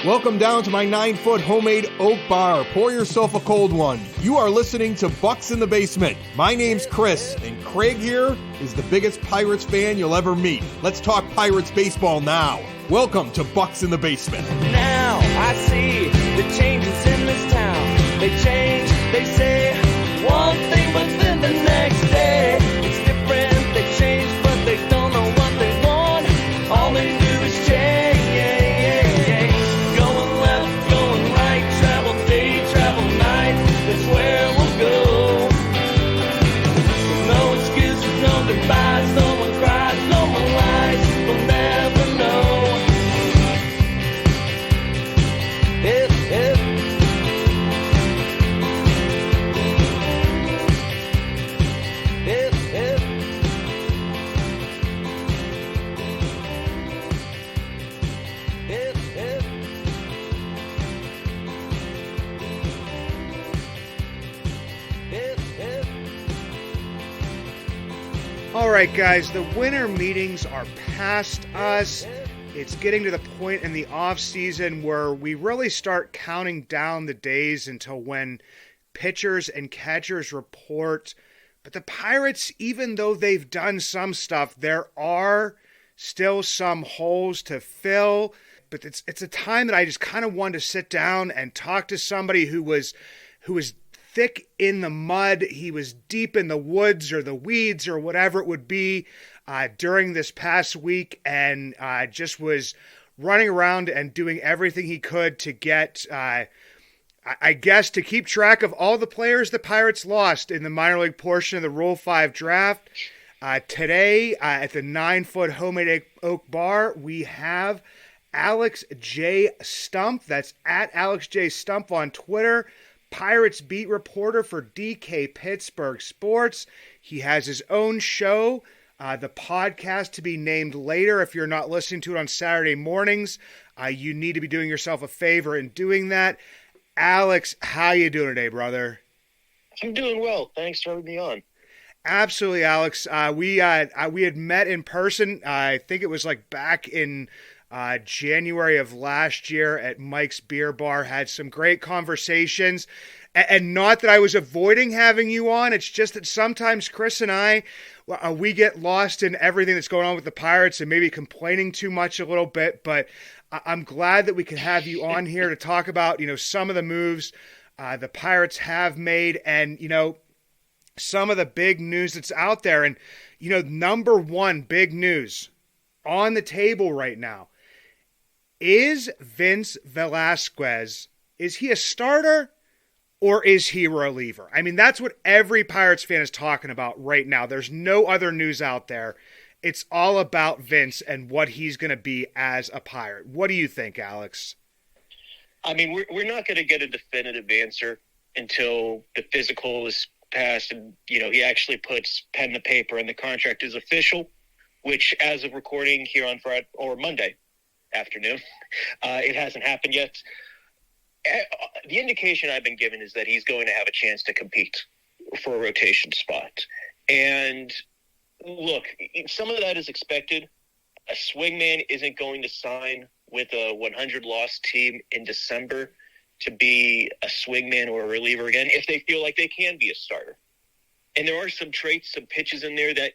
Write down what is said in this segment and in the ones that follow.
Welcome down to my 9-foot homemade oak bar. Pour yourself a cold one. You are listening to Bucs in the Basement. My name's Chris, and Craig here is the biggest Pirates fan you'll ever meet. Let's talk Pirates baseball now. Welcome to Bucs in the Basement. Now I see the changes in this town. They change, they say one thing, but then the next day it's different. They change, but they don't know what they want. All they do is change. Going left, going right, travel day, travel night. That's where we'll go. No excuses, no goodbyes, no one cries, no one lies. We'll never know. All right, guys, the winter meetings are past us. It's getting to the point in the off season where we really start counting down the days until when pitchers and catchers report. But the Pirates, even though they've done some stuff, there are still some holes to fill. But it's a time that I just kind of wanted to sit down and talk to somebody who was thick in the mud. He was deep in the woods or the weeds or whatever it would be during this past week, and just was running around and doing everything he could to get, I guess, to keep track of all the players the Pirates lost in the minor league portion of the Rule 5 draft. Today, at the 9-foot homemade oak bar, we have Alex J. Stumpf. That's at Alex J. Stumpf on Twitter. Pirates beat reporter for DK Pittsburgh Sports. He has his own show, the podcast to be named later. If you're not listening to it on Saturday mornings, you need to be doing yourself a favor in doing that. Alex, how you doing today, brother? I'm doing well. Thanks for having me on. Absolutely, Alex. We had met in person. I think it was like back in January of last year at Mike's Beer Bar. Had some great conversations, and not that I was avoiding having you on. It's just that sometimes Chris and I, we get lost in everything that's going on with the Pirates and maybe complaining too much a little bit. But I'm glad that we can have you on here to talk about, some of the moves the Pirates have made, and some of the big news that's out there. And number one big news on the table right now. Is Vince Velasquez, is he a starter or is he a reliever? I mean, that's what every Pirates fan is talking about right now. There's no other news out there. It's all about Vince and what he's going to be as a Pirate. What do you think, Alex? I mean, we're not going to get a definitive answer until the physical is passed and, he actually puts pen to paper and the contract is official, which as of recording here on Friday or Monday afternoon, it hasn't happened yet. The indication I've been given is that he's going to have a chance to compete for a rotation spot. And look, some of that is expected. A swingman isn't going to sign with a 100-loss team in December to be a swingman or a reliever again if they feel like they can be a starter. And there are some traits, some pitches in there that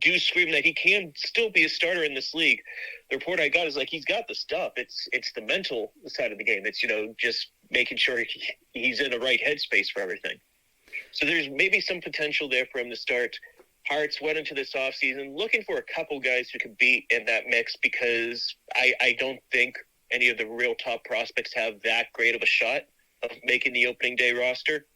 do scream that he can still be a starter in this league. The report I got is like he's got the stuff. It's the mental side of the game. It's, just making sure he's in the right headspace for everything. So there's maybe some potential there for him to start. Pirates went into this offseason looking for a couple guys who could be in that mix because I don't think any of the real top prospects have that great of a shot of making the opening day roster.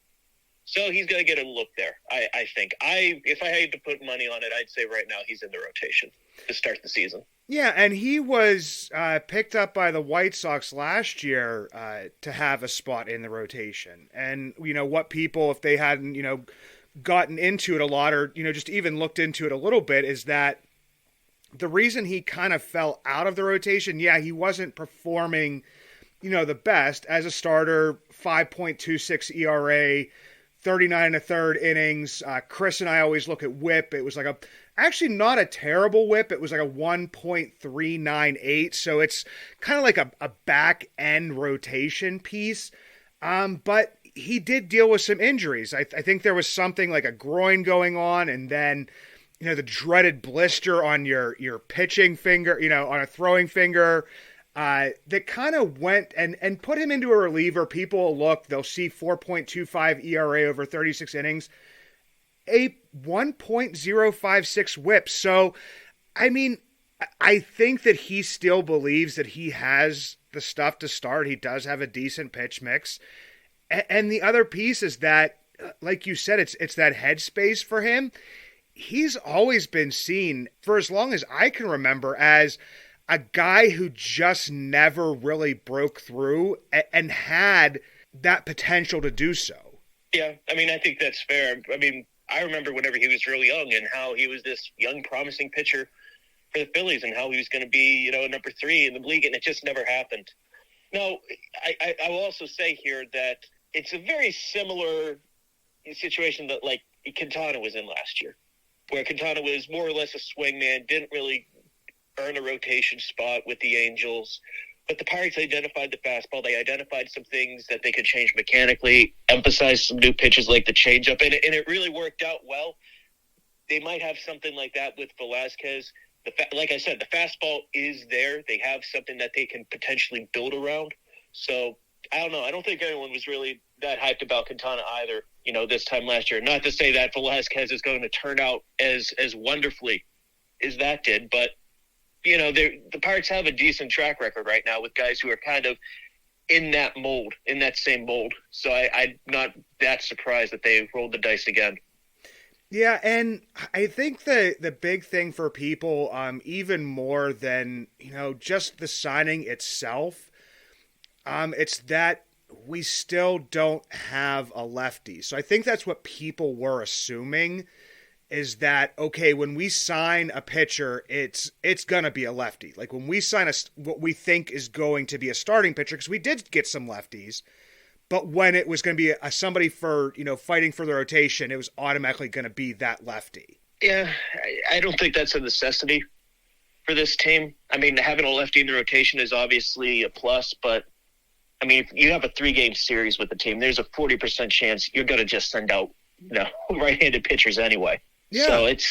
So he's going to get a look there, I think. If I had to put money on it, I'd say right now he's in the rotation to start the season. Yeah, and he was picked up by the White Sox last year to have a spot in the rotation. And, what people, if they hadn't, gotten into it a lot or, just even looked into it a little bit, is that the reason he kind of fell out of the rotation, he wasn't performing, the best as a starter, 5.26 ERA, 39 1/3 innings. Chris and I always look at WHIP. It was like actually not a terrible whip. It was like a 1.398, so it's kind of like a back end rotation piece. But he did deal with some injuries. I think there was something like a groin going on, and then the dreaded blister on your pitching finger, on a throwing finger. That kind of went and put him into a reliever. People will look, they'll see 4.25 ERA over 36 innings, a 1.056 whip. So, I mean, I think that he still believes that he has the stuff to start. He does have a decent pitch mix. And the other piece is that, like you said, it's that headspace for him. He's always been seen, for as long as I can remember, as a guy who just never really broke through and had that potential to do so. Yeah, I mean, I think that's fair. I mean, I remember whenever he was really young and how he was this young, promising pitcher for the Phillies and how he was going to be, number 3 in the league, and it just never happened. No, I will also say here that it's a very similar situation that, like, Quintana was in last year, where Quintana was more or less a swingman, didn't really earn a rotation spot with the Angels. But the Pirates identified the fastball. They identified some things that they could change mechanically, emphasized some new pitches like the changeup, and it really worked out well. They might have something like that with Velasquez. Like I said, the fastball is there. They have something that they can potentially build around. So, I don't know. I don't think anyone was really that hyped about Quintana either, this time last year. Not to say that Velasquez is going to turn out as wonderfully as that did, but the Pirates have a decent track record right now with guys who are kind of in that mold, in that same mold. So I'm not that surprised that they rolled the dice again. Yeah, and I think the big thing for people, even more than, just the signing itself, it's that we still don't have a lefty. So I think that's what people were assuming, is that, okay, when we sign a pitcher, it's going to be a lefty. Like when we sign what we think is going to be a starting pitcher, because we did get some lefties, but when it was going to be somebody for, fighting for the rotation, it was automatically going to be that lefty. Yeah, I don't think that's a necessity for this team. I mean, having a lefty in the rotation is obviously a plus, but I mean, if you have a 3-game series with the team, there's a 40% chance you're going to just send out right-handed pitchers anyway. Yeah. So it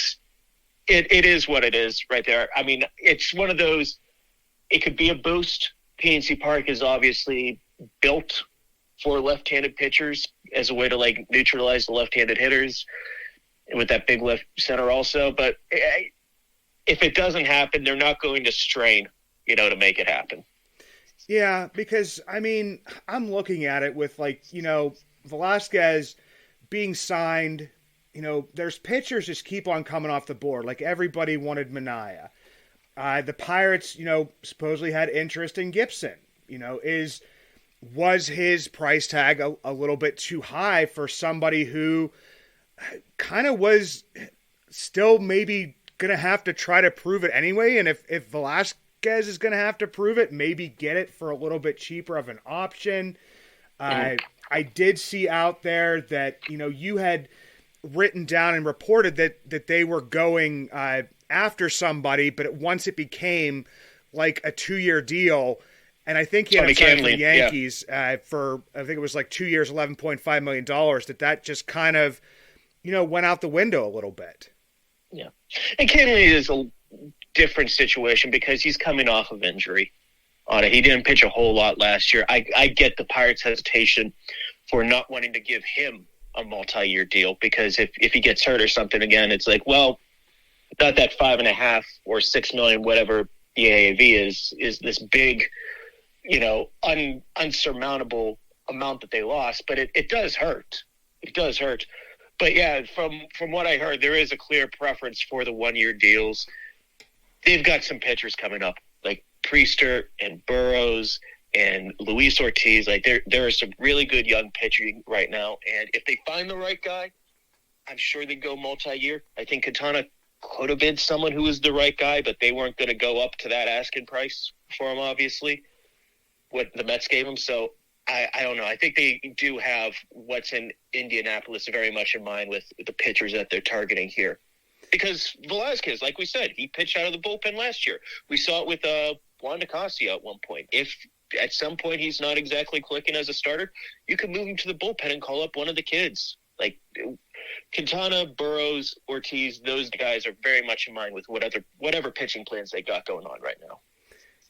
is what it is right there. I mean, it's one of those, it could be a boost. PNC Park is obviously built for left-handed pitchers as a way to, like, neutralize the left-handed hitters with that big left center also. But if it doesn't happen, they're not going to strain, to make it happen. Yeah, because, I mean, I'm looking at it with, like, Velasquez being signed. There's pitchers just keep on coming off the board. Like, everybody wanted Minaya. The Pirates, supposedly had interest in Gibson. Was his price tag a little bit too high for somebody who kind of was still maybe going to have to try to prove it anyway? And if Velasquez is going to have to prove it, maybe get it for a little bit cheaper of an option. I did see out there that, you had written down and reported that they were going after somebody, but once it became like a 2-year deal, and I think he had signed for the Yankees for, I think it was like 2 years, $11.5 million, that just kind of, went out the window a little bit. Yeah. And Canley is a different situation because he's coming off of injury. He didn't pitch a whole lot last year. I get the Pirates' hesitation for not wanting to give him a multi-year deal, because if he gets hurt or something again, it's like, well, not that $5.5 or $6 million, whatever the AAV is this big, unsurmountable amount that they lost, but it does hurt. It does hurt. But yeah, from what I heard, there is a clear preference for the 1-year deals. They've got some pitchers coming up, like Priester and Burrows and Luis Ortiz. Like there are some really good young pitching right now, and if they find the right guy, I'm sure they go multi-year. I think Quintana could have been someone who was the right guy, but they weren't going to go up to that asking price for him, obviously, what the Mets gave him. So I don't know. I think they do have what's in Indianapolis very much in mind with the pitchers that they're targeting here. Because Velasquez, like we said, he pitched out of the bullpen last year. We saw it with Juan Nicasio at one point. If at some point he's not exactly clicking as a starter, you can move him to the bullpen and call up one of the kids. Like Quintana, Burrows, Ortiz, those guys are very much in line with whatever pitching plans they got going on right now.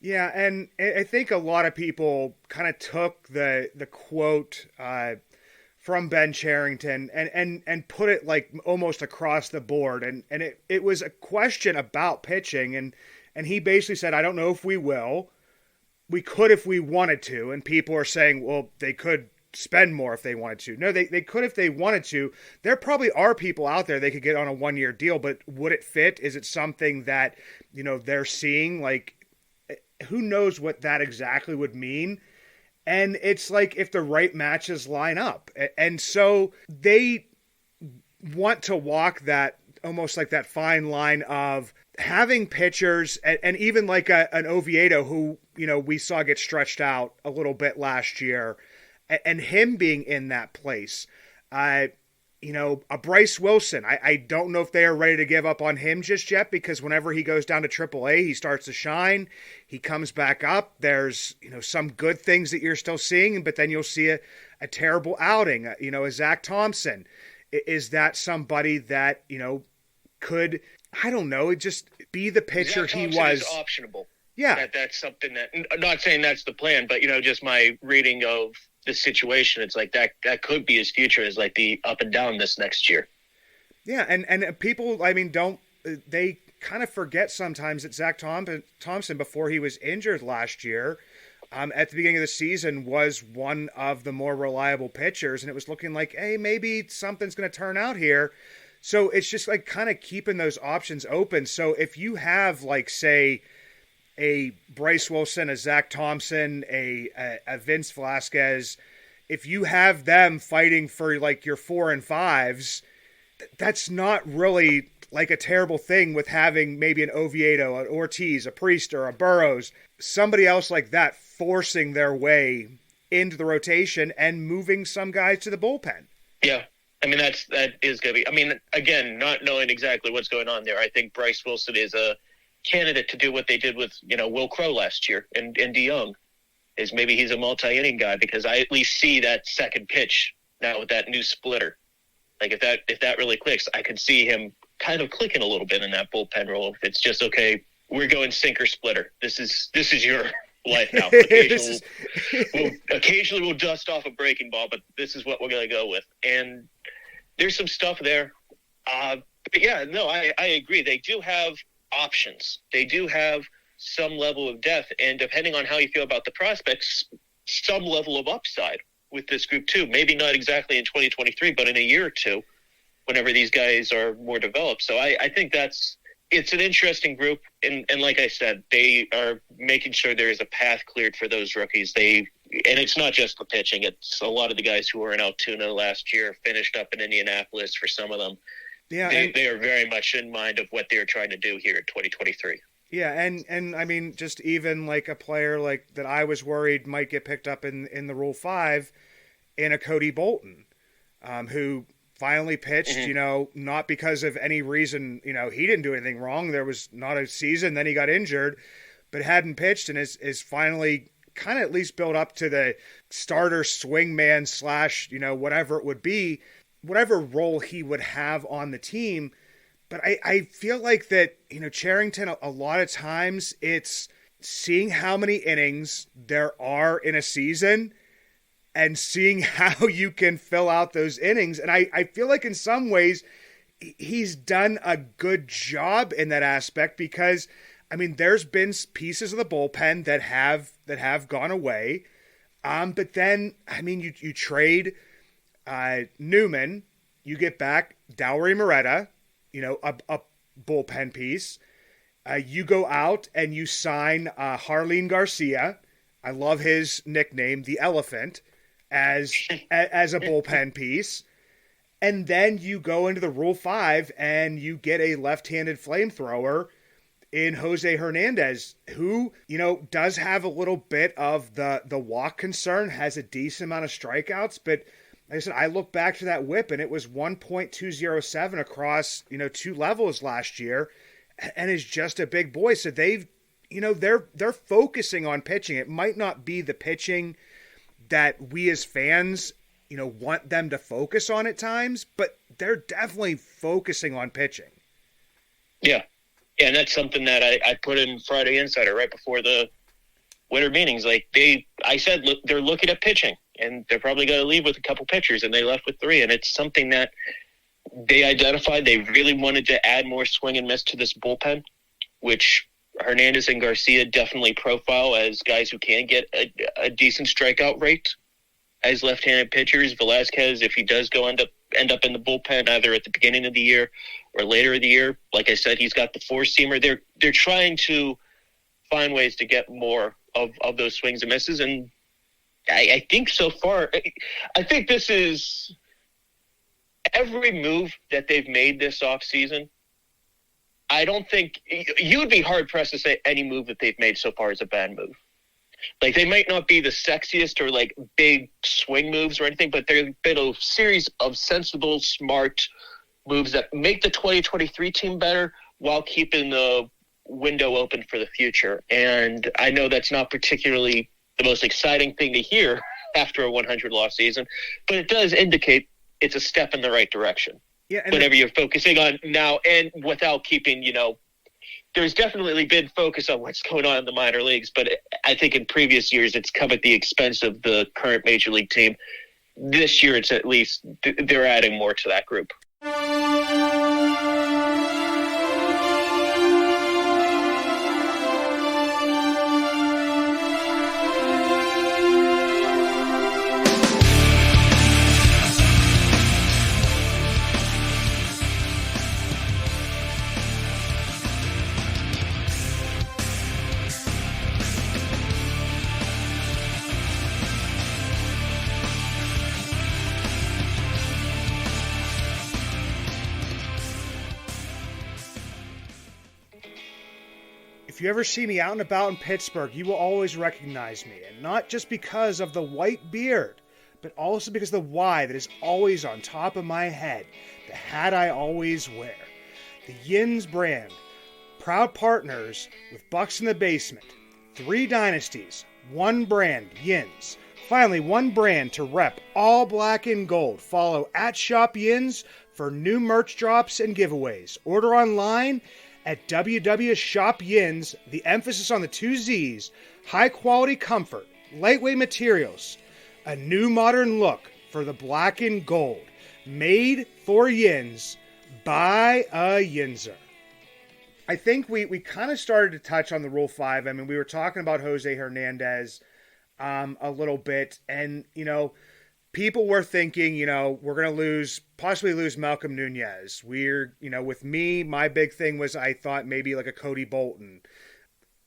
Yeah, and I think a lot of people kind of took the quote from Ben Cherington and put it like almost across the board. And it was a question about pitching. And he basically said, I don't know if we will. We could if we wanted to. And people are saying, well, they could spend more if they wanted to. No, they could if they wanted to. There probably are people out there they could get on a 1-year deal, but would it fit? Is it something that, they're seeing? Like, who knows what that exactly would mean? And it's like if the right matches line up. And so they want to walk that almost like that fine line of having pitchers and even like an Oviedo who, we saw get stretched out a little bit last year and him being in that place. A Bryce Wilson, I don't know if they are ready to give up on him just yet because whenever he goes down to AAA, he starts to shine. He comes back up. There's, some good things that you're still seeing, but then you'll see a terrible outing. A Zach Thompson. Is that somebody that, could, I don't know, just be the pitcher Zach he Thompson was? Is optionable. Yeah. That's something that, I'm not saying that's the plan, but, just my reading of the situation, it's like that could be his future is like the up and down this next year. Yeah, and people, they kind of forget sometimes that Zach Thompson, before he was injured last year, at the beginning of the season, was one of the more reliable pitchers, and it was looking like, hey, maybe something's going to turn out here. So it's just like kind of keeping those options open. So if you have, like, say, a Bryce Wilson, a Zach Thompson, a Vince Velasquez, if you have them fighting for like your 4 and 5s, that's not really like a terrible thing with having maybe an Oviedo, an Ortiz, a Priester, a Burrows, somebody else like that forcing their way into the rotation and moving some guys to the bullpen. Yeah. I mean, that is going to be, again, not knowing exactly what's going on there. I think Bryce Wilson is a candidate to do what they did with, Will Crow last year and DeYoung, is maybe he's a multi-inning guy because I at least see that second pitch now with that new splitter. Like if that really clicks, I could see him kind of clicking a little bit in that bullpen role. If it's just, okay, we're going sinker splitter. This is your life now. Occasionally we'll dust off a breaking ball, but this is what we're going to go with. And there's some stuff there. But yeah, no, I agree. They do have options. They do have some level of depth, and depending on how you feel about the prospects, some level of upside with this group too. Maybe not exactly in 2023, but in a year or two, whenever these guys are more developed. So I think it's an interesting group, and like I said, they are making sure there is a path cleared for those rookies. And it's not just the pitching; it's a lot of the guys who were in Altoona last year, finished up in Indianapolis for some of them. Yeah, they are very much in mind of what they're trying to do here in 2023. Yeah, and just even like a player like that I was worried might get picked up in the Rule 5 in a Cody Bolton, who finally pitched, not because of any reason, he didn't do anything wrong. There was not a season, then he got injured, but hadn't pitched and is finally kind of at least built up to the starter swingman / whatever it would be, whatever role he would have on the team. But I feel like that, Cherington, a lot of times it's seeing how many innings there are in a season and seeing how you can fill out those innings. And I feel like in some ways he's done a good job in that aspect because, there's been pieces of the bullpen that have gone away. But then, you trade Newman, you get back Dowry Moretta, a bullpen piece. You go out and you sign Harleen Garcia. I love his nickname, the Elephant, as a bullpen piece. And then you go into the Rule 5 and you get a left-handed flamethrower in Jose Hernandez, who, does have a little bit of the walk concern, has a decent amount of strikeouts, but like I said, I look back to that whip and it was 1.207 across, 2 levels last year, and is just a big boy. So they've, they're focusing on pitching. It might not be the pitching that we as fans, want them to focus on at times, but they're definitely focusing on pitching. Yeah. Yeah, and that's something that I put in Friday Insider right before the winter meetings. Like I said, look, they're looking at pitching, and they're probably going to leave with a couple pitchers, and they left with 3. And it's something that they identified. They really wanted to add more swing and miss to this bullpen, which Hernandez and Garcia definitely profile as guys who can get a decent strikeout rate as left-handed pitchers. Velasquez, if he does end up in the bullpen either at the beginning of the year or later in the year, like I said, he's got the four-seamer. They're trying to find ways to get more of those swings and misses, and I think so far, I think this is every move that they've made this offseason. I don't think you would be hard-pressed to say any move that they've made so far is a bad move. Like, they might not be the sexiest or, like, big swing moves or anything, but they've been a series of sensible, smart moves that make the 2023 team better while keeping the window open for the future. And I know that's not particularly the most exciting thing to hear after a 100-loss season, but it does indicate it's a step in the right direction. Yeah, whatever you're focusing on now, and without keeping, there's definitely been focus on what's going on in the minor leagues, but I think in previous years it's come at the expense of the current major league team. This year it's at least they're adding more to that group. If you ever see me out and about in Pittsburgh, you will always recognize me, and not just because of the white beard, but also because of the Y that is always on top of my head, the hat I always wear. The Yins brand, proud partners with Bucs in the Basement. 3 dynasties, 1 brand, Yins. Finally, 1 brand to rep all black and gold. Follow @ShopYins for new merch drops and giveaways. Order online at www.shopyins, the emphasis on the 2 Z's, high quality comfort, lightweight materials, a new modern look for the black and gold, made for Yins by a Yinzer. I think we kind of started to touch on the Rule 5. I mean, we were talking about Jose Hernandez a little bit, and, people were thinking, we're going to possibly lose Malcolm Nunez. With me, my big thing was I thought maybe like a Cody Bolton.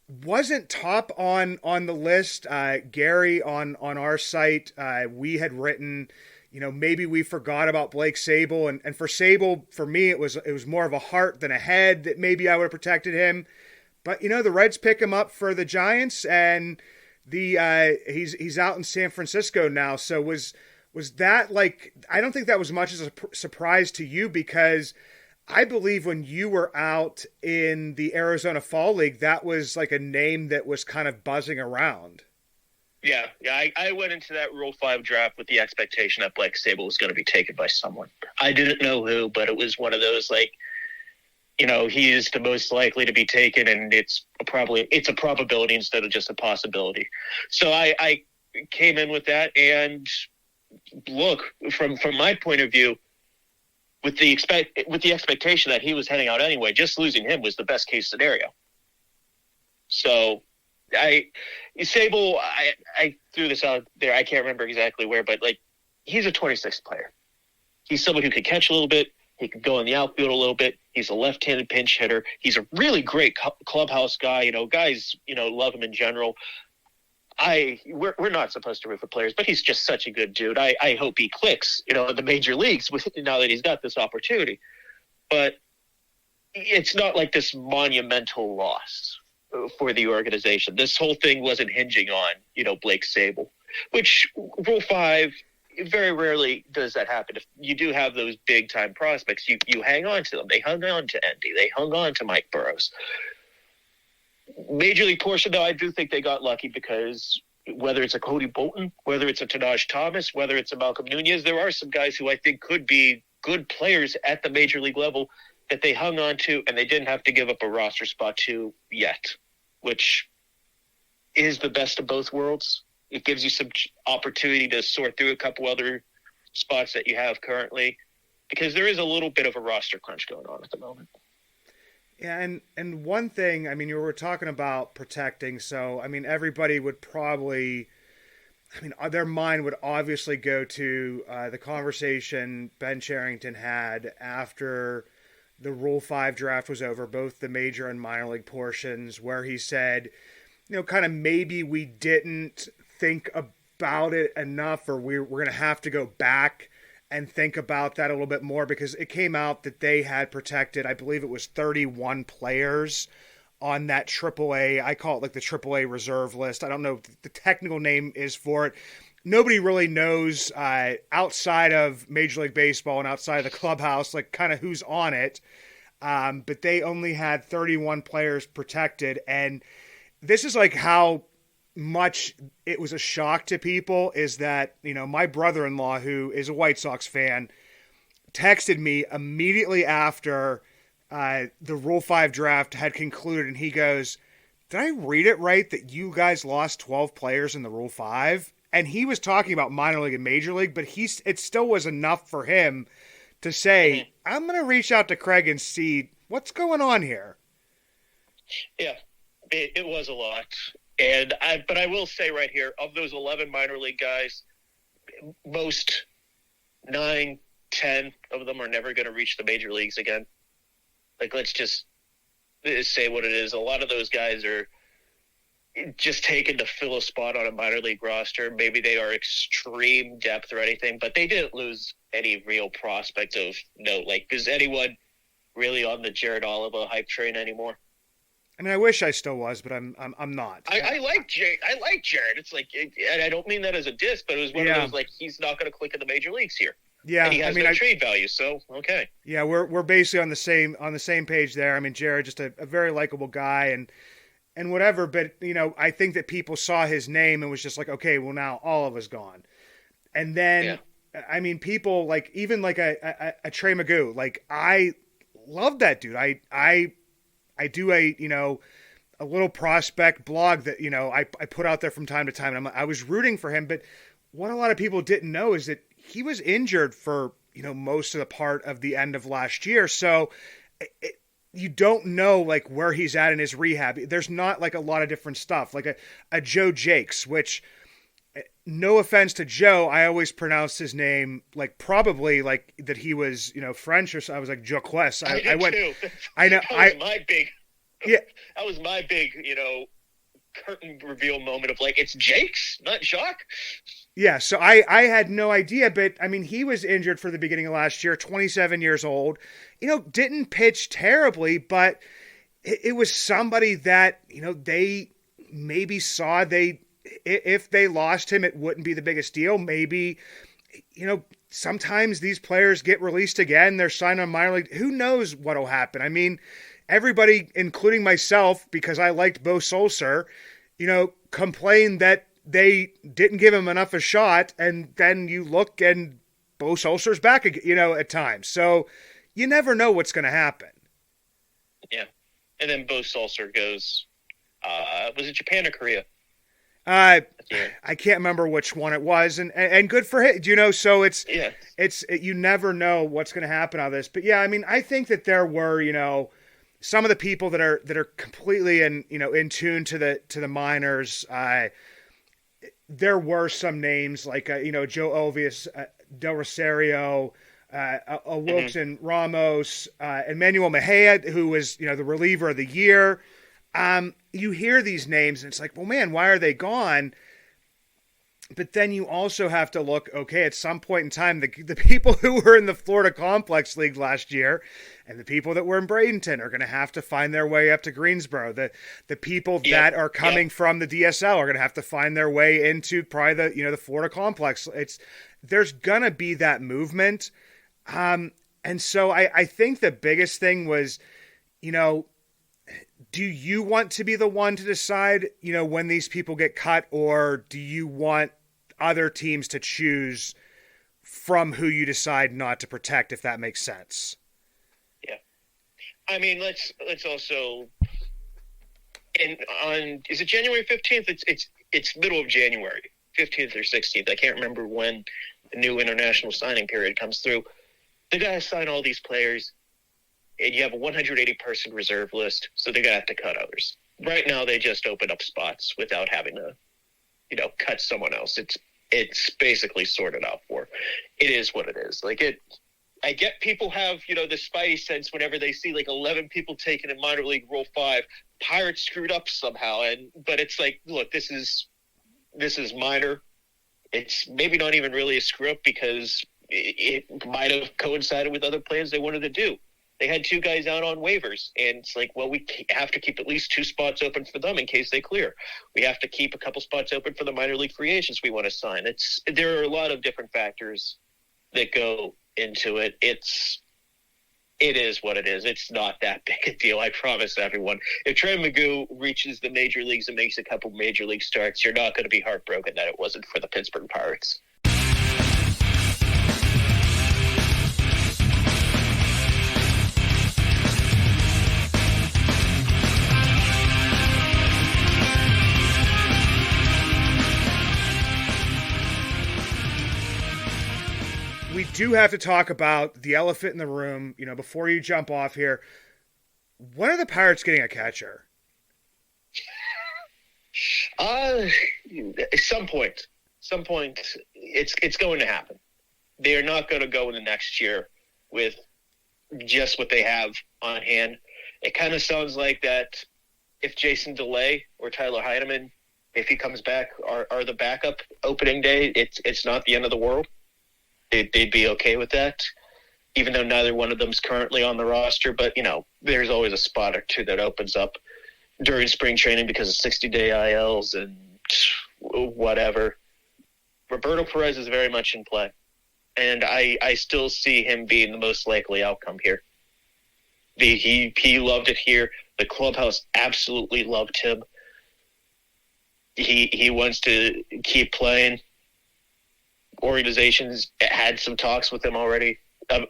Wasn't top on the list. Gary on our site, we had written, maybe we forgot about Blake Sable. And for Sable, for me, it was more of a heart than a head that maybe I would have protected him. But, the Reds pick him up for the Giants, and he's out in San Francisco now. So was that I don't think that was much as a surprise to you, because I believe when you were out in the Arizona Fall League, that was like a name that was kind of buzzing around. Yeah. I went into that Rule 5 draft with the expectation that Blake Sable was going to be taken by someone. I didn't know who, but it was one of those he is the most likely to be taken, and it's a probability instead of just a possibility. So I came in with that, and look, from my point of view, with the expectation that he was heading out anyway, just losing him was the best case scenario. So Sable, I threw this out there. I can't remember exactly where, but he's a 26th player. He's someone who can catch a little bit. He can go in the outfield a little bit. He's a left-handed pinch hitter. He's a really great clubhouse guy. Guys, love him in general. We're not supposed to root for players, but he's just such a good dude. I hope he clicks, in the major leagues now that he's got this opportunity. But it's not like this monumental loss for the organization. This whole thing wasn't hinging on, Blake Sable, which Rule 5, very rarely does that happen. If you do have those big time prospects, you hang on to them. They hung on to Endy. They hung on to Mike Burrows. Major league portion, though, I do think they got lucky because whether it's a Cody Bolton, whether it's a Tanaj Thomas, whether it's a Malcolm Nunez, there are some guys who I think could be good players at the major league level that they hung on to and they didn't have to give up a roster spot to yet, which is the best of both worlds. It gives you some opportunity to sort through a couple other spots that you have currently, because there is a little bit of a roster crunch going on at the moment. Yeah, and one thing, I mean, you were talking about protecting, so, I mean, everybody would probably, I mean, their mind would obviously go to the conversation Ben Cherington had after the Rule 5 draft was over, both the major and minor league portions, where he said, you know, kind of maybe we didn't think about it enough, or we're going to have to go back and think about that a little bit more, because it came out that they had protected, I believe it was 31 players on that AAA. I call it like the AAA reserve list. I don't know what the technical name is for it. Nobody really knows outside of Major League Baseball and outside of the clubhouse, like kind of who's on it. But they only had 31 players protected. And this is like how much it was a shock to people, is that, you know, my brother-in-law, who is a White Sox fan, texted me immediately after the Rule 5 draft had concluded, and he goes, "Did I read it right that you guys lost 12 players in the Rule 5? And he was talking about minor league and major league, but it still was enough for him to say, I'm going to reach out to Craig and see what's going on here. Yeah, it was a lot. But I will say right here, of those 11 minor league guys, most 9, 10 of them are never going to reach the major leagues again. Like, let's just say what it is. A lot of those guys are just taken to fill a spot on a minor league roster. Maybe they are extreme depth or anything, but they didn't lose any real prospect of note. Like, is anyone really on the Jared Oliva hype train anymore? I mean, I wish I still was, but I'm not. I like Jared. It's like, and I don't mean that as a diss, but it was one of those, like, he's not going to click in the major leagues here. Yeah, and he has no trade value, so okay. Yeah, we're basically on the same page there. I mean, Jared, just a very likable guy and whatever, but you know, I think that people saw his name and was just like, okay, well now all of us gone. And then I mean, people like even like a Trey Magoo, like I love that dude. I do a little prospect blog that, you know, I put out there from time to time, and I was rooting for him, but what a lot of people didn't know is that he was injured for, you know, most of the part of the end of last year. So you don't know like where he's at in his rehab. There's not like a lot of different stuff, like a Joe Jakes, which, no offense to Joe, I always pronounced his name like probably like that he was, you know, French or so. I was like Joe Quest. I went too. I know. That was my big, you know, curtain reveal moment of like, it's Jakes, not Jacques. Yeah, so I had no idea, but I mean, he was injured for the beginning of last year, 27 years old, you know, didn't pitch terribly, but it was somebody that, you know, they maybe saw if they lost him, it wouldn't be the biggest deal. Maybe, you know, sometimes these players get released again, they're signed on minor league. Who knows what'll happen? I mean, everybody, including myself, because I liked Bo Sulser, you know, complained that they didn't give him enough a shot, and then you look and Bo Sulser's back, you know, at times. So you never know what's going to happen. Yeah. And then Bo Sulser goes, was it Japan or Korea? I can't remember which one it was, and good for him, you know, so you never know what's going to happen out of this. But yeah, I mean, I think that there were, you know, some of the people that are completely in tune to the minors. There were some names like, you know, Joe Elvis, Del Rosario, Wilson Ramos, Emmanuel Mejia, who was, you know, the reliever of the year. You hear these names and it's like, well, man, why are they gone? But then you also have to look, okay, at some point in time, the people who were in the Florida Complex League last year and the people that were in Bradenton are going to have to find their way up to Greensboro. The people that are coming from the DSL are going to have to find their way into probably the Florida Complex. There's going to be that movement. And so I think the biggest thing was, do you want to be the one to decide, when these people get cut, or do you want other teams to choose from who you decide not to protect, if that makes sense? Yeah. I mean, let's also, is it January 15th? It's middle of January, 15th or 16th. I can't remember when the new international signing period comes through. They got to sign all these players, and you have a 180-person reserve list, so they're going to have to cut others. Right now, they just open up spots without having to, cut someone else. It's basically sorted out for. It is what it is. I get people have, the spidey sense whenever they see 11 people taken in minor league Rule 5. Pirates screwed up somehow, but it's like, look, this is minor. It's maybe not even really a screw up because it might have coincided with other plans they wanted to do. They had 2 guys out on waivers, and it's like, well, we have to keep at least 2 spots open for them in case they clear. We have to keep a couple spots open for the minor league free agents we want to sign. There are a lot of different factors that go into it. It is what it is. It's not that big a deal, I promise everyone. If Trey Magoo reaches the major leagues and makes a couple major league starts, you're not going to be heartbroken that it wasn't for the Pittsburgh Pirates. We do have to talk about the elephant in the room, before you jump off here. When are the Pirates getting a catcher? At some point, it's going to happen. They are not going to go in the next year with just what they have on hand. It kind of sounds like that if Jason DeLay or Tyler Heidemann, if he comes back, are the backup opening day, it's not the end of the world. They'd be okay with that, even though neither one of them's currently on the roster. But, there's always a spot or two that opens up during spring training because of 60-day ILs and whatever. Roberto Perez is very much in play, and I still see him being the most likely outcome here. He loved it here. The clubhouse absolutely loved him. He wants to keep playing. Organizations had some talks with him already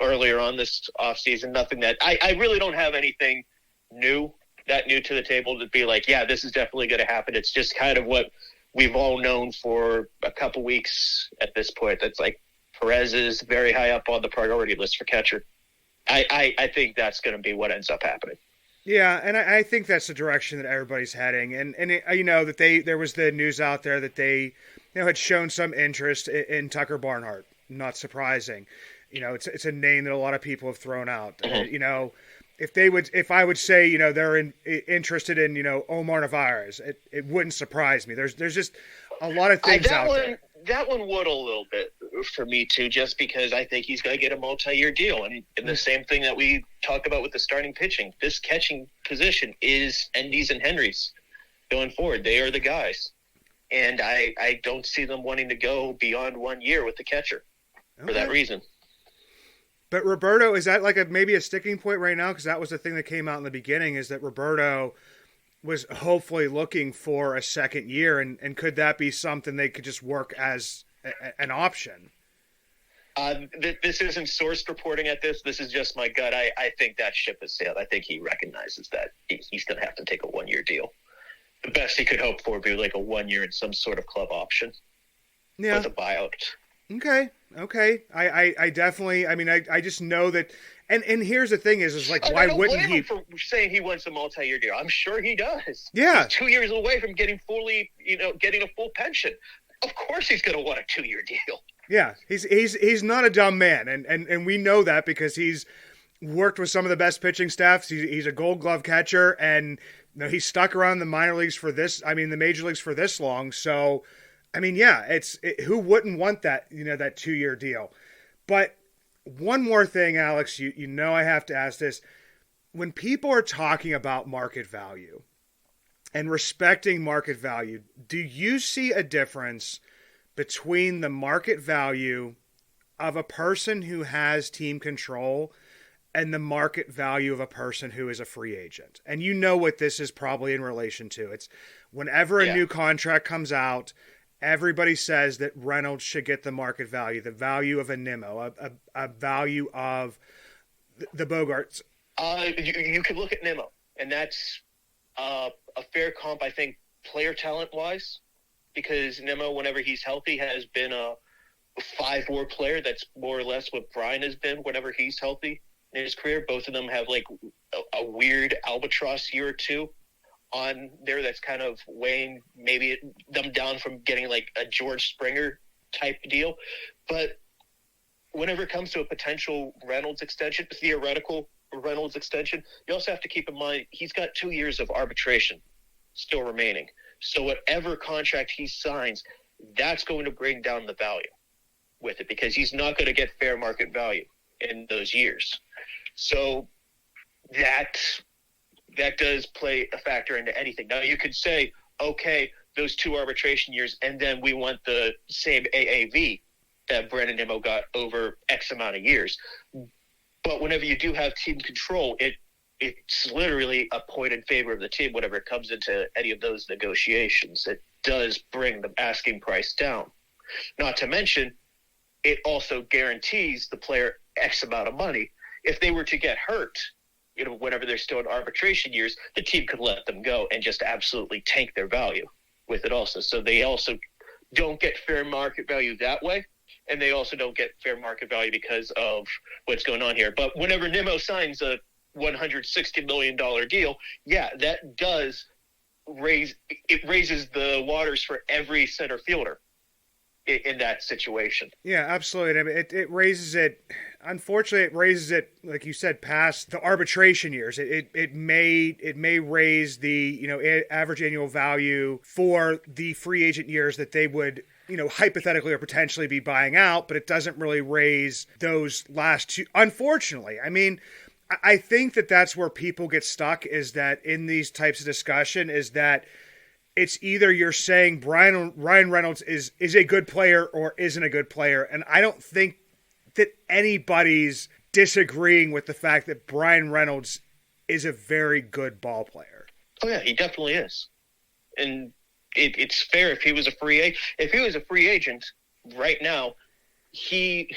earlier on this offseason. Nothing that I really don't have anything new to the table to be like, yeah, this is definitely going to happen. It's just kind of what we've all known for a couple weeks at this point. That's like Perez is very high up on the priority list for catcher. I think that's going to be what ends up happening. Yeah, and I think that's the direction that everybody's heading. And that there was the news out there that they had shown some interest in Tucker Barnhart. Not surprising. It's a name that a lot of people have thrown out. Mm-hmm. If I would say, they're interested in, Omar Narvaez, it wouldn't surprise me. There's just a lot of things out there. That one would a little bit for me too, just because I think he's going to get a multi-year deal. And the same thing that we talk about with the starting pitching, this catching position is Endy's and Henry's going forward. They are the guys. And I don't see them wanting to go beyond 1 year with the catcher for that reason. But Roberto, is that maybe a sticking point right now? Because that was the thing that came out in the beginning, is that Roberto was hopefully looking for a second year, and could that be something they could just work as an option? This isn't sourced reporting at this. This is just my gut. I think that ship has sailed. I think he recognizes that he's going to have to take a 1 year deal. The best he could hope for would be like a 1 year in some sort of club option with a buyout. Okay. I definitely, I just know that, and here's the thing is why wouldn't he? For saying he wants a multi-year deal. I'm sure he does. Yeah. He's 2 years away from getting getting a full pension. Of course he's going to want a 2 year deal. Yeah. He's not a dumb man. And we know that because he's worked with some of the best pitching staffs. He's a Gold Glove catcher, and he's stuck around the minor leagues for this. The major leagues for this long. So I mean, yeah, who wouldn't want that, that 2-year deal? But one more thing, Alex, you know I have to ask this. When people are talking about market value and respecting market value, do you see a difference between the market value of a person who has team control and the market value of a person who is a free agent? And you know what this is probably in relation to. It's whenever a new contract comes out, everybody says that Reynolds should get the market value, the value of a Nimmo, a value of the Bogarts. You could look at Nimmo, and that's a fair comp, I think, player talent-wise, because Nimmo, whenever he's healthy, has been a 5-WAR player. That's more or less what Bryan has been whenever he's healthy in his career. Both of them have, like, a weird albatross year or two on there that's kind of weighing maybe them down from getting, like, a George Springer type deal. But whenever it comes to a potential Reynolds extension, theoretical Reynolds extension, you also have to keep in mind he's got 2 years of arbitration still remaining. So whatever contract he signs, that's going to bring down the value with it, because he's not going to get fair market value in those years. So that does play a factor into anything. Now you could say, okay, those 2 arbitration years, and then we want the same AAV that Brandon Nimmo got over X amount of years. But whenever you do have team control, it's literally a point in favor of the team whenever it comes into any of those negotiations. It does bring the asking price down. Not to mention, it also guarantees the player X amount of money. If they were to get hurt, whenever they're still in arbitration years, the team could let them go and just absolutely tank their value with it also. So they also don't get fair market value that way. And they also don't get fair market value because of what's going on here. But whenever Nimmo signs a $160 million deal, yeah, that does raises the waters for every center fielder in that situation. Yeah, absolutely. I mean, it raises it. Unfortunately, it raises it, like you said, past the arbitration years. It may raise the average annual value for the free agent years that they would hypothetically or potentially be buying out, but it doesn't really raise those last 2. Unfortunately, I mean, I think that's where people get stuck, is that in these types of discussion, is that it's either you're saying Ryan Reynolds is a good player or isn't a good player. And I don't think that anybody's disagreeing with the fact that Bryan Reynolds is a very good ball player. Oh yeah, he definitely is. And it's fair if he was a free agent. If he was a free agent right now, if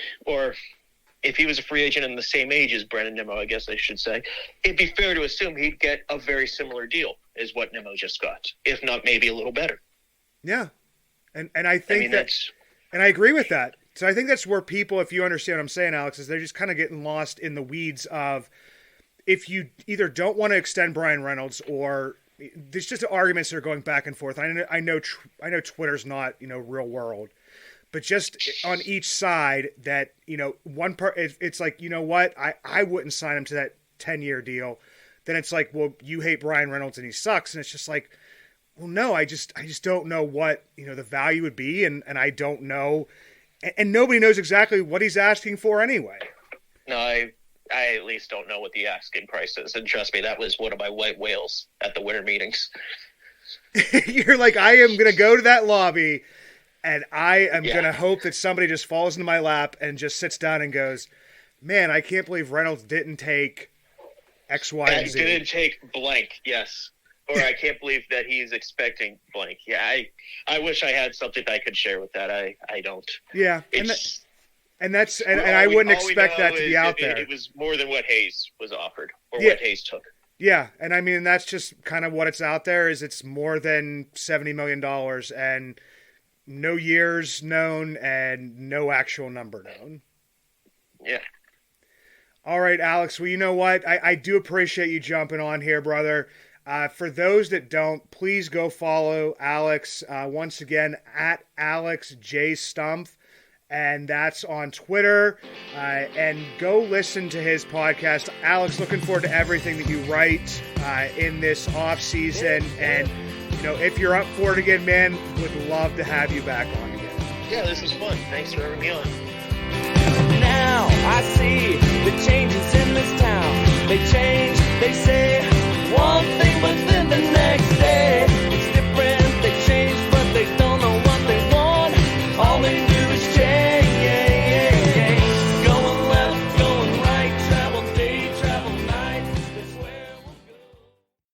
he was a free agent in the same age as Brandon Nimmo, I guess I should say, it'd be fair to assume he'd get a very similar deal as what Nimmo just got, if not maybe a little better. Yeah. And I think and I agree with that. So I think that's where people, if you understand what I'm saying, Alex, is they're just kind of getting lost in the weeds of, if you either don't want to extend Bryan Reynolds, or there's just arguments that are going back and forth. I know Twitter's not, real world, but just on each side that, one part, it's like, you know what, I wouldn't sign him to that 10-year deal. Then it's like, well, you hate Bryan Reynolds and he sucks. And it's just like, well, no, I just don't know what, the value would be. And I don't know. And nobody knows exactly what he's asking for anyway. No, I at least don't know what the asking price is. And trust me, that was one of my white whales at the winter meetings. You're like, I am going to go to that lobby and I am going to hope that somebody just falls into my lap and just sits down and goes, man, I can't believe Reynolds didn't take X, Y, and Z. Didn't take blank, yes. Or I can't believe that he's expecting blank. Yeah, I wish I had something I could share with that. I don't. Yeah, and I wouldn't expect that to be out there. It was more than what Hayes was offered, or what Hayes took. Yeah, and I mean, that's just kind of what it's out there, is it's more than $70 million, and no years known and no actual number known. Yeah. All right, Alex, well, you know what? I do appreciate you jumping on here, brother. For those that don't, please go follow Alex once again at Alex J. Stumpf, and that's on Twitter. And go listen to his podcast. Alex, looking forward to everything that you write in this off season, and if you're up for it again, man, would love to have you back on again. Yeah, this was fun. Thanks for having me on. Now I see the changes in this town. They change, they say one thing, but then the next day